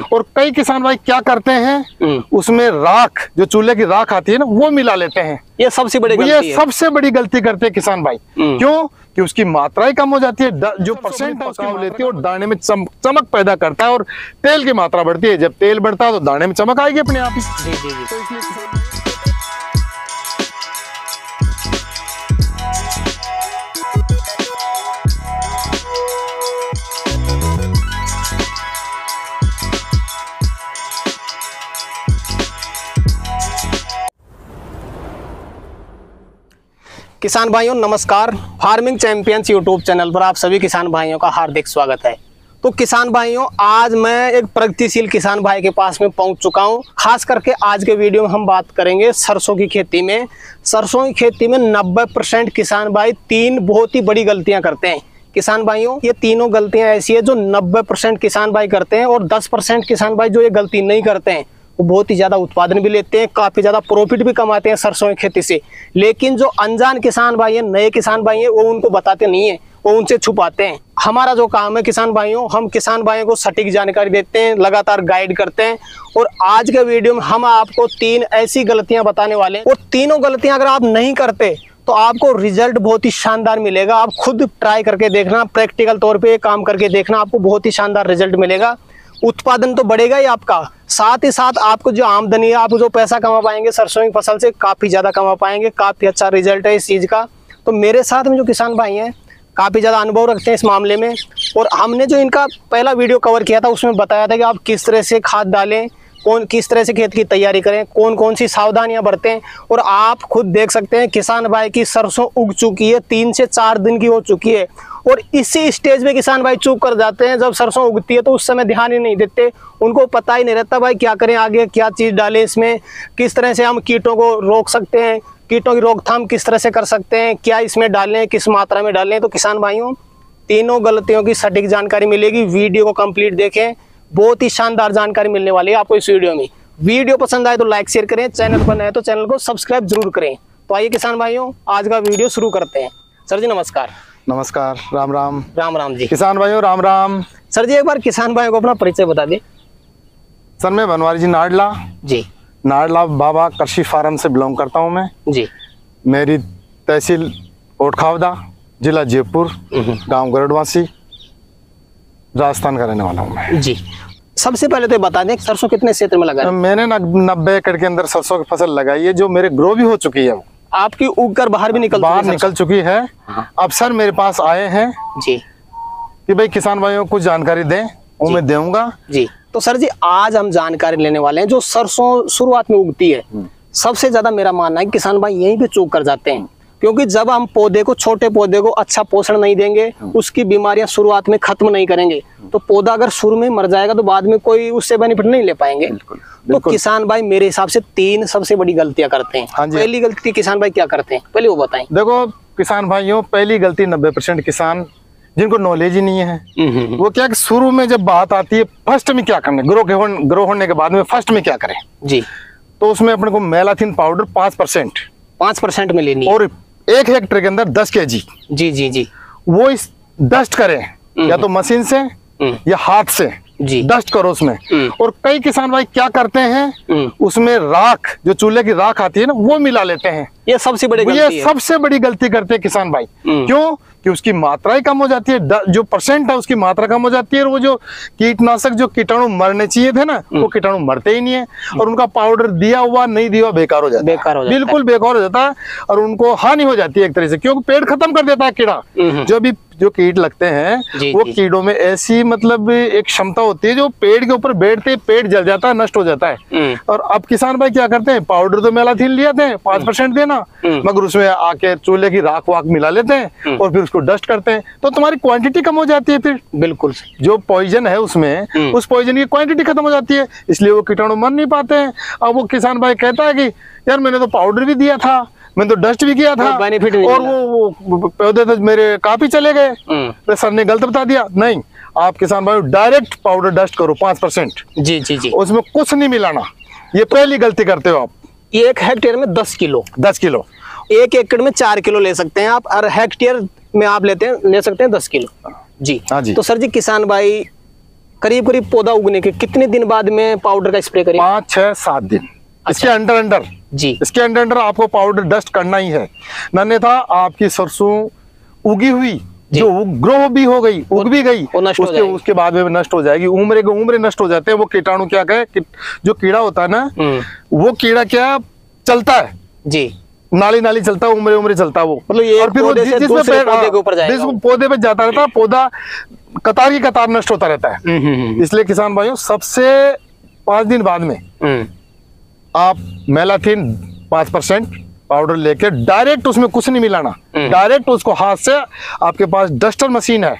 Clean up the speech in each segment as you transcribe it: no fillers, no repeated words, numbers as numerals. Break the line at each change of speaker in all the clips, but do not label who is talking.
और कई किसान भाई क्या करते हैं, उसमें राख, जो चूल्हे की राख आती है ना, वो मिला लेते हैं।
ये सबसे बड़ी गलती है।
सबसे बड़ी गलती करते हैं किसान भाई। क्यों? कि उसकी मात्रा ही कम हो जाती है, जो परसेंट है उसकी लेती है और दाने में चमक पैदा करता है और तेल की मात्रा बढ़ती है। जब तेल बढ़ता है तो दाने में चमक आएगी अपने आप ही।
जी जी जी।
तो इसलिए
किसान भाइयों नमस्कार। फार्मिंग चैंपियंस यूट्यूब चैनल पर आप सभी किसान भाइयों का हार्दिक स्वागत है। तो किसान भाइयों, आज मैं एक प्रगतिशील किसान भाई के पास में पहुंच चुका हूं। खास करके आज के वीडियो में हम बात करेंगे सरसों की खेती में। सरसों की खेती में 90% किसान भाई 3 बहुत ही बड़ी गलतियां करते हैं। किसान भाइयों, ये तीनों गलतियां ऐसी है जो 90% किसान भाई करते हैं, और 10% किसान भाई जो ये गलती नहीं करते हैं वो बहुत ही ज्यादा उत्पादन भी लेते हैं, काफी ज्यादा प्रॉफिट भी कमाते हैं सरसों की खेती से। लेकिन जो अनजान किसान भाई हैं, नए किसान भाई हैं, वो उनको बताते नहीं है, वो उनसे छुपाते हैं। हमारा जो काम है किसान भाइयों, हम किसान भाइयों को सटीक जानकारी देते हैं, लगातार गाइड करते हैं। और आज के वीडियो में हम आपको 3 ऐसी गलतियां बताने वाले हैं, और तीनों गलतियां अगर आप नहीं करते तो आपको रिजल्ट बहुत ही शानदार मिलेगा। आप खुद ट्राई करके देखना, प्रैक्टिकल तौर पे काम करके देखना, आपको बहुत ही शानदार रिजल्ट मिलेगा। उत्पादन तो बढ़ेगा ही आपका, साथ ही साथ आपको जो आमदनी है, आप जो पैसा कमा पाएंगे सरसों की फसल से, काफी ज्यादा कमा पाएंगे। काफी अच्छा रिजल्ट है इस चीज का। तो मेरे साथ में जो किसान भाई हैं काफी ज्यादा अनुभव रखते हैं इस मामले में, और हमने जो इनका पहला वीडियो कवर किया था उसमें बताया था कि आप किस तरह से खाद डालें, किस तरह से खेत की तैयारी करें, कौन सी सावधानियां बरतें। और आप खुद देख सकते हैं किसान भाई की सरसों उग चुकी है, 3 से 4 दिन की हो चुकी है, और इसी स्टेज पे किसान भाई चूक कर जाते हैं। जब सरसों उगती है तो उस समय ध्यान ही नहीं देते, उनको पता ही नहीं रहता भाई क्या करें आगे, क्या चीज़ डालें इसमें, किस तरह से हम कीटों को रोक सकते हैं, कीटों की रोकथाम किस तरह से कर सकते हैं, क्या इसमें डालें, किस मात्रा में डालें। तो किसान भाइयों, तीनों गलतियों की सटीक जानकारी मिलेगी। वीडियो को कंप्लीट देखें, बहुत ही शानदार जानकारी मिलने वाली है आपको इस वीडियो में। वीडियो पसंद आए तो लाइक शेयर करें, चैनल पर नए तो चैनल को सब्सक्राइब जरूर करें। तो आइए किसान भाइयों, आज का वीडियो शुरू करते हैं। सर जी नमस्कार।
नमस्कार, राम राम।
राम राम जी।
किसान भाइयों राम राम।
सर जी एक बार किसान भाइयों को अपना परिचय बता दें।
सर मैं बनवारी जी नाडला बाबा कृषि फार्म से बिलोंग करता हूं मैं
जी।
मेरी तहसील कोटखावदा, जिला जयपुर, गांव गरुड़वासी, राजस्थान का रहने वाला हूं मैं
जी। सबसे पहले तो बता दें सरसों कितने क्षेत्र में लगाया?
मैंने 90 एकड़ के अंदर सरसों की फसल लगाई है, जो मेरे ग्रो भी हो चुकी है,
आपकी उग कर बाहर भी निकल
चुकी है। अब सर मेरे पास आए हैं
जी
कि भाई किसान भाइयों को कुछ जानकारी दें, वो मैं दूंगा
जी। तो सर जी आज हम जानकारी लेने वाले हैं जो सरसों शुरुआत में उगती है। सबसे ज्यादा मेरा मानना है कि किसान भाई यहीं पे चूक कर जाते हैं, क्योंकि जब हम पौधे को, छोटे पौधे को अच्छा पोषण नहीं देंगे, उसकी बीमारियां शुरुआत में खत्म नहीं करेंगे, तो पौधा अगर शुरू में मर जाएगा तो बाद में कोई उससे बेनिफिट नहीं ले पाएंगे। तो किसान भाई मेरे हिसाब से 3 सबसे बड़ी गलतियां करते हैं। पहली गलती किसान भाई क्या करते हैं, पहले वो बताएं।
देखो किसान भाइयों, पहली गलती 90% किसान जिनको नॉलेज ही नहीं है, वो क्या कि शुरू में जब बात आती है फर्स्ट में क्या करना, ग्रो होने के बाद में फर्स्ट में क्या करें
जी,
तो उसमें अपने को मैलाथिन पाउडर 5%
में लेनी,
और 1 हेक्टेयर के अंदर 10 kg
जी
वो इस डस्ट करें, या तो मशीन से या हाथ से
जी
डस्ट करो उसमें। और कई किसान भाई क्या करते हैं, उसमें राख, जो चूल्हे की राख आती है ना, वो मिला लेते हैं।
ये सबसे बड़ी गलती
करते हैं किसान भाई। क्यों? कि उसकी मात्रा ही कम हो जाती है, जो परसेंट है उसकी मात्रा कम हो जाती है, और वो जो कीटनाशक, जो कीटाणु मरने चाहिए थे ना, वो कीटाणु मरते ही नहीं है, और उनका पाउडर दिया हुआ नहीं दिया बेकार हो जाता है, बिल्कुल बेकार हो जाता है, और उनको हानि हो जाती है एक तरह से, क्योंकि पेड़ खत्म कर देता है कीड़ा। जो कीट लगते हैं वो कीड़ों में ऐसी मतलब एक क्षमता होती है, जो पेड़ के ऊपर बैठते पेड़ जल जाता है, नष्ट हो जाता है। और अब किसान भाई क्या करते हैं, पाउडर तो मैलाथिन लिया थे 5% देना, मगर उसमें आके चूल्हे की राख वाख मिला लेते हैं और फिर उसको डस्ट करते हैं, तो तुम्हारी क्वांटिटी कम हो जाती है। फिर बिल्कुल जो पॉइजन है उसमें, उस पॉइजन की क्वांटिटी खत्म हो जाती है, इसलिए वो कीटाणु मर नहीं पाते हैं। अब वो किसान भाई कहता है कि यार मैंने तो पाउडर भी दिया था, मैंने तो डस्ट भी किया था, और वो पौधे तो मेरे काफी चले गए, तो सर ने गलत बता दिया। नहीं, आप किसान भाई डायरेक्ट पाउडर डस्ट करो 5%। जी, उसमें कुछ नहीं मिलाना। ये पहली गलती करते हो आप।
1 हेक्टेयर में 10 किलो, 1 एकड़ में 4 किलो ले सकते हैं आप, और हेक्टेयर में आप ले सकते हैं 10 किलो। जी हाँ जी। तो सर जी किसान भाई करीब करीब पौधा उगने के कितने दिन बाद में पाउडर का स्प्रे करें?
5, 6, 7 दिन। इसके अंदर
जी,
इसके अंदर आपको पाउडर डस्ट करना ही है। अन्यथा आपकी सरसों उगी हुई जो ग्रो भी हो गई, उग भी गई, उसके बाद में नष्ट हो जाएगी। उम्र नष्ट हो जाते हैं। वो कीटाणु क्या कहे, जो कीड़ा होता है ना, वो कीड़ा क्या चलता है जी, नाली चलता है, उम्र चलता है वो, मतलब ये। और फिर वो जिस पौधे पे जाता रहता है, पौधा कतार की कतार नष्ट होता रहता है। इसलिए किसान भाइयों, सबसे 5 दिन बाद में आप मेलाथिन 5% पाउडर लेके डायरेक्ट, उसमें कुछ नहीं मिलाना, डायरेक्ट उसको हाथ से, आपके पास डस्टर मशीन है,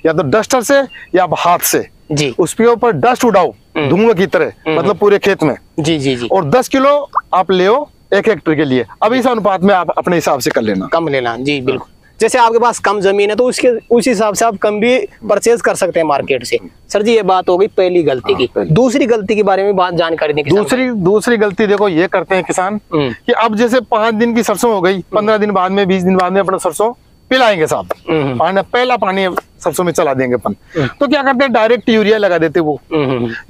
या तो डस्टर से या आप हाथ से जी, उसके ऊपर डस्ट उड़ाओ धुआं की तरह, मतलब पूरे खेत में जी। और 10 किलो आप ले 1 हेक्टेयर के लिए। अब इस अनुपात में आप अपने हिसाब से कर लेना, कम लेना जी, बिल्कुल। जैसे आपके पास कम जमीन है तो उस हिसाब से आप कम भी परचेज कर सकते हैं मार्केट से। सर जी, ये बात हो गई पहली गलती की। दूसरी गलती के बारे में बात जानकारी दें। दूसरी गलती देखो ये करते हैं किसान कि अब जैसे 5 दिन की सरसों हो गई, 15 दिन बाद में, 20 दिन बाद में अपना सरसों पिलाएंगे साहब, पहला पानी सरसों में चला देंगे अपन। तो क्या करते हैं, डायरेक्ट यूरिया लगा देते, वो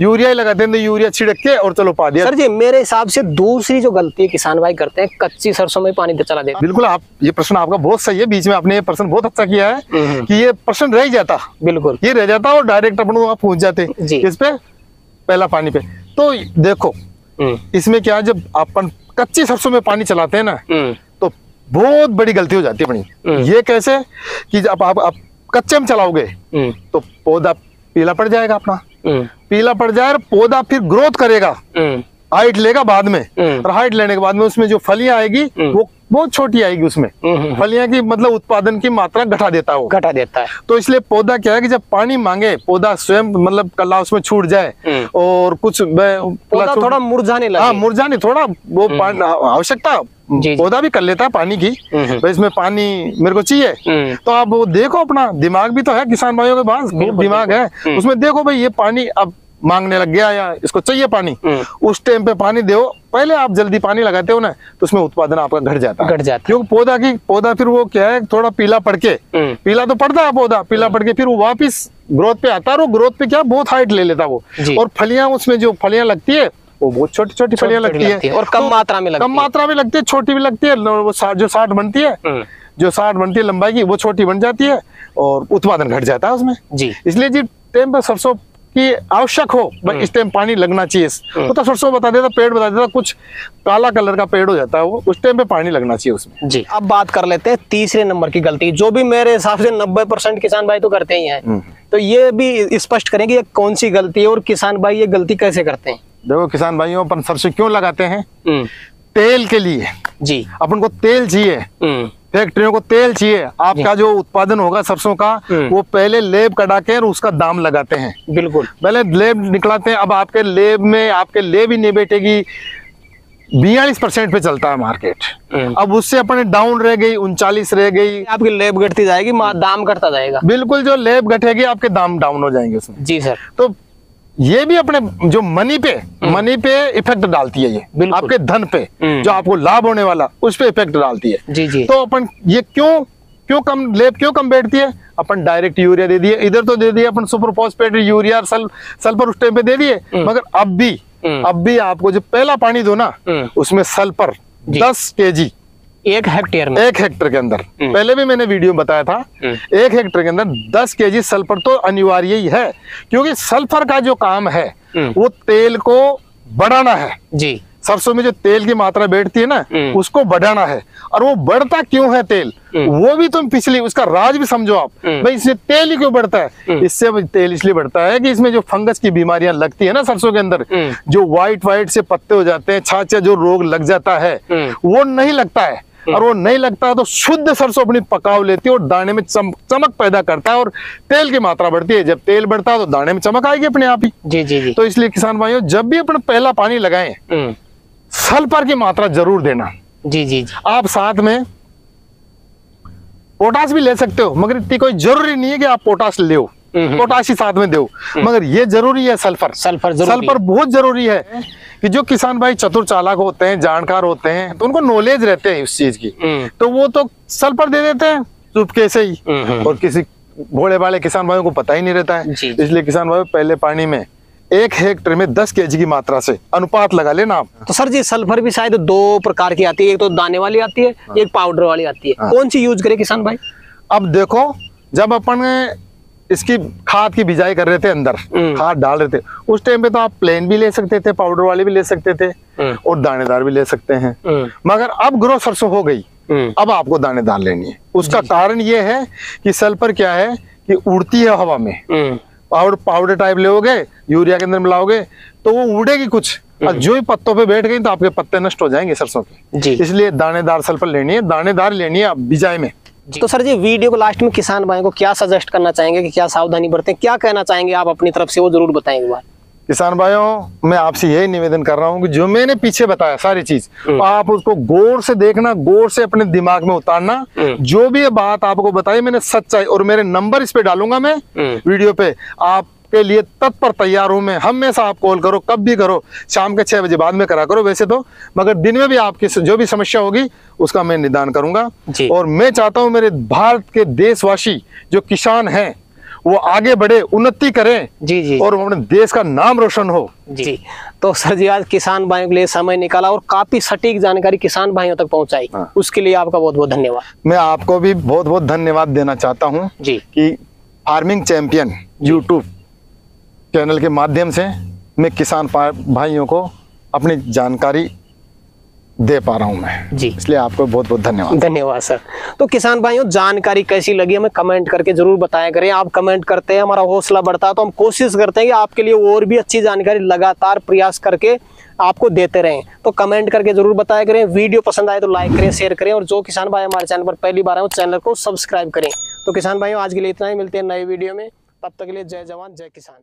यूरिया लगा देते, यूरिया छिड़क के और चलो पा दिया। सर जी, मेरे हिसाब से दूसरी जो गलती किसान भाई करते हैं, कच्ची सरसों में पानी चला देते। बिल्कुल, आप ये प्रश्न आपका बहुत सही है, बीच में आपने ये प्रश्न बहुत अच्छा किया है कि ये प्रश्न रह जाता, बिल्कुल ये रह जाता और डायरेक्ट अपन वहां पहुंच जाते किस पे, पहला पानी पे। तो देखो इसमें क्या, जब अपन कच्ची सरसों में पानी चलाते हैं ना, तो बहुत बड़ी गलती हो जाती है अपनी। ये कैसे कि जब आप कच्चे में चलाओगे तो पौधा पीला पड़ जाएगा, अपना पीला पड़ जाए, पौधा फिर ग्रोथ करेगा, हाइट लेगा बाद में, और हाइट लेने के बाद में उसमें जो फलियां आएगी वो बहुत छोटी आएगी। उसमें फलियां की मतलब उत्पादन की मात्रा घटा देता है। तो इसलिए पौधा क्या है कि जब पानी मांगे, पौधा स्वयं मतलब कला उसमें छूट जाए और कुछ पौधा थोड़ा मुरझाने लगे, हाँ मुरझाने, थोड़ा वो आवश्यकता पौधा भी कर लेता है पानी की, भाई इसमें पानी मेरे को चाहिए। तो आप वो देखो, अपना दिमाग भी तो है किसान भाइयों के पास, दिमाग है, उसमें देखो भाई ये पानी अब मांगने लग गया या इसको चाहिए पानी, उस टाइम पे पानी दो। पहले आप जल्दी पानी लगाते हो ना तो उसमें उत्पादन आपका घट जाता है, क्योंकि पौधा फिर वो क्या है, थोड़ा पीला पड़ के, पीला तो पड़ता है पौधा, पीला पड़ के फिर वो वापिस ग्रोथ पे आता है, और ग्रोथ पे क्या बहुत हाइट ले लेता वो, और फलियां, उसमें जो फलियां लगती है वो बहुत छोटी छोटी फलियां लगती है, और कम मात्रा में लगती है, छोटी भी लगती है। वो जो 60 बनती है लंबाई की, वो छोटी बन जाती है और उत्पादन घट जाता है उसमें जी। इसलिए जी टाइम पे सरसों की आवश्यक हो, इस टाइम पानी लगना चाहिए। तो सरसों बता देता, पेड़ बता देता, कुछ काला कलर का पेड़ हो जाता है वो, उस टाइम पे पानी लगना चाहिए उसमें जी। अब बात कर लेते हैं तीसरे नंबर की गलती, जो भी मेरे हिसाब से 90% किसान भाई तो करते ही हैं। तो ये भी स्पष्ट करें कि ये कौन सी गलती है और किसान भाई ये गलती कैसे करते हैं। देखो किसान भाइयों, अपन सरसों क्यों लगाते हैं, तेल के लिए जी। अपन को तेल चाहिए, फैक्ट्रियों को तेल चाहिए। आपका जो उत्पादन होगा सरसों का, वो पहले लेब कटा के उसका दाम लगाते हैं, बिल्कुल पहले लेब निकलाते हैं। अब आपके लेब में आपके लेब ही नहीं बैठेगी, 42% पे चलता है मार्केट, अब उससे अपने डाउन रह गई, 39 रह गई, आपकी लेब घटती जाएगी, दाम घटता जाएगा। बिल्कुल, जो लेब घटेगी आपके दाम डाउन हो जाएंगे उसमें जी सर। तो ये भी अपने जो मनी पे इफेक्ट डालती है, ये आपके धन पे, जो आपको लाभ होने वाला उस पे इफेक्ट डालती है जी। तो अपन ये क्यों कम लेब क्यों कम बैठती है, अपन डायरेक्ट यूरिया दे दिए, इधर तो दे दिए अपन सुपर फॉस्फेट, यूरिया, सल्फर उस टाइम पे दे दिए, मगर अब भी आपको जो पहला पानी दो ना, उसमें सल्फर 10 kg 1 हेक्टेयर में, 1 हेक्टेयर के अंदर, पहले भी मैंने वीडियो में बताया था, 1 हेक्टेयर के अंदर 10 kg सल्फर तो अनिवार्य ही है, क्योंकि सल्फर का जो काम है वो तेल को बढ़ाना है जी। सरसों में जो तेल की मात्रा बैठती है ना, उसको बढ़ाना है। और वो बढ़ता क्यों है तेल, वो भी तुम पिछली उसका राज भी समझो आप, भाई इससे तेल ही क्यों बढ़ता है। इससे तेल इसलिए बढ़ता है कि इसमें जो फंगस की बीमारियां लगती है ना सरसों के अंदर, जो व्हाइट से पत्ते हो जाते हैं, छाछा जो रोग लग जाता है, वो नहीं लगता है। और वो नहीं लगता है तो शुद्ध सरसों अपनी पकाव लेती है और दाने में चमक पैदा करता है और तेल की मात्रा बढ़ती है। जब तेल बढ़ता है तो दाने में चमक आएगी अपने आप ही जी। तो इसलिए किसान भाइयों, जब भी अपना पहला पानी लगाएं, सल्फर की मात्रा जरूर देना जी। आप साथ में पोटाश भी ले सकते हो, मगर इतनी कोई जरूरी नहीं है कि आप पोटाश ले, पोटाश ही साथ में दो, मगर ये जरूरी है सल्फर बहुत जरूरी है कि जो किसान भाई चतुर चालाक होते हैं, जानकार होते हैं, तो उनको नॉलेज रहते हैं इस चीज की, तो वो तो सल्फर दे देते हैं चुपके से ही, और किसी भोले भाले किसान भाइयों को पता ही नहीं रहता है। इसलिए किसान भाइयों पहले पानी में 1 हेक्टेयर में 10 kg की मात्रा से अनुपात लगा लेना आप।
तो सर जी सल्फर भी शायद 2 प्रकार की आती है, एक तो दाने वाली आती है, एक पाउडर वाली आती है। कौन सी यूज करे किसान भाई?
अब देखो, जब अपन इसकी खाद की बिजाई कर रहे थे, अंदर खाद डाल रहे थे, उस टाइम पे तो आप प्लेन भी ले सकते थे, पाउडर वाली भी ले सकते थे और दानेदार भी ले सकते हैं। मगर अब ग्रो सरसों हो गई, अब आपको दानेदार लेनी है। उसका कारण ये है कि सल्फर क्या है कि उड़ती है हवा में, पाउडर टाइप लोगे, यूरिया के अंदर मिलाओगे तो वो उड़ेगी कुछ, और जो ही पत्तों पे बैठ गई तो आपके पत्ते नष्ट हो जाएंगे सरसों के। इसलिए दानेदार सल्फर लेनी है, दानेदार लेनी है बिजाई में।
तो सर जी वीडियो को लास्ट में किसान भाई को क्या सजेस्ट करना चाहेंगे कि क्या सावधानी बरतें, क्या कहना चाहेंगे आप अपनी तरफ से, वो जरूर बताएंगे बात।
किसान भाइयों, मैं आपसे यही निवेदन कर रहा हूँ कि जो मैंने पीछे बताया सारी चीज, आप उसको गौर से देखना, गौर से अपने दिमाग में उतारना। जो भी ये बात आपको बताई मैंने सच्चाई, और मेरे नंबर इस पे डालूंगा मैं वीडियो पे, आपके लिए तत्पर तैयार हूं मैं। हमेशा आप कॉल करो, कब भी करो, शाम के 6 बजे बाद में करा करो वैसे तो, मगर दिन में भी आपकी जो भी समस्या होगी उसका मैं निदान करूंगा। और मैं चाहता हूं मेरे भारत के देशवासी जो किसान हैं वो आगे बढ़े, उन्नति करें जी और अपने देश का नाम रोशन हो जी।
तो सर जी आज किसान भाइयों के लिए समय निकाला और काफी सटीक जानकारी किसान भाइयों तक पहुंचाई, उसके लिए आपका बहुत बहुत धन्यवाद।
मैं आपको भी बहुत बहुत धन्यवाद देना चाहता हूं जी कि फार्मिंग चैंपियन यूट्यूब चैनल के माध्यम से मैं किसान भाइयों को अपनी जानकारी दे पा रहा हूं मैं जी, इसलिए आपको बहुत बहुत धन्यवाद।
धन्यवाद सर। तो किसान भाइयों जानकारी कैसी लगी हमें कमेंट करके जरूर बताया करें। आप कमेंट करते हैं हमारा हौसला बढ़ता है, तो हम कोशिश करते हैं कि आपके लिए और भी अच्छी जानकारी लगातार प्रयास करके आपको देते रहें। तो कमेंट करके जरूर बताया करें। वीडियो पसंद आए तो लाइक करें, शेयर करें, और जो किसान भाई हमारे चैनल पर पहली बार आए चैनल को सब्सक्राइब करें। तो किसान भाइयों आज के लिए इतना ही, मिलते हैं नए वीडियो में, तब तक के लिए जय जवान जय किसान।